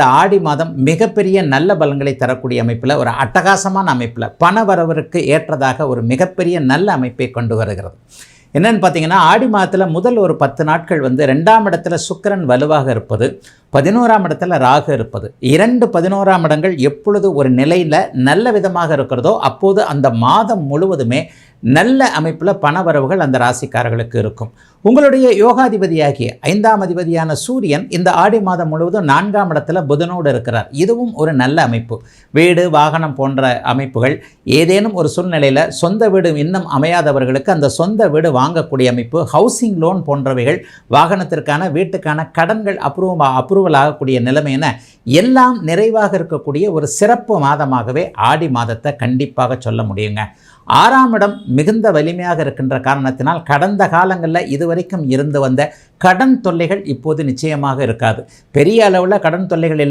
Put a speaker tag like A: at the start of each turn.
A: ஆடி மாதம் மிகப்பெரிய நல்ல பலன்களை தரக்கூடிய அமைப்பில் ஒரு அட்டகாசமான அமைப்பில் பண வரவிற்கு ஏற்றதாக ஒரு மிகப்பெரிய நல்ல அமைப்பை கொண்டு வருகிறது. என்னென்னு பார்த்தீங்கன்னா, ஆடி மாதத்தில் முதல் ஒரு 10 நாட்கள் 2ஆம் இடத்துல சுக்கிரன் வலுவாக இருப்பது, 11ஆம் இடத்துல ராகு இருப்பது, 11ஆம் இடங்கள் எப்பொழுது ஒரு நிலையில் நல்ல விதமாக இருக்கிறதோ அப்போது அந்த மாதம் முழுவதுமே நல்ல அமைப்பில் பணவரவுகள் அந்த ராசிக்காரர்களுக்கு இருக்கும். உங்களுடைய யோகாதிபதியாகிய 5ஆம் அதிபதியான சூரியன் இந்த ஆடி மாதம் முழுவதும் 4ஆம் இடத்துல புதனோடு இருக்கிறார். இதுவும் ஒரு நல்ல அமைப்பு. வீடு வாகனம் போன்ற அமைப்புகள், ஏதேனும் ஒரு சூழ்நிலையில் சொந்த வீடு இன்னும் அமையாதவர்களுக்கு அந்த சொந்த வீடு வாங்கக்கூடிய அமைப்பு, ஹவுசிங் லோன் போன்றவைகள், வாகனத்திற்கான வீட்டுக்கான கடன்கள் அப்ரூவல் ஆகக்கூடிய நிலைமை என எல்லாம் நிறைவாக இருக்கக்கூடிய ஒரு சிறப்பு மாதமாகவே ஆடி மாதத்தை கண்டிப்பாக சொல்ல முடியுங்க. 6ஆம் இடம் மிகுந்த வலிமையாக இருக்கின்ற காரணத்தினால் கடந்த காலங்களில் இதுவரைக்கும் இருந்து வந்த கடன் தொல்லைகள் இப்போது நிச்சயமாக இருக்காது. பெரிய அளவில் கடன் தொல்லைகள்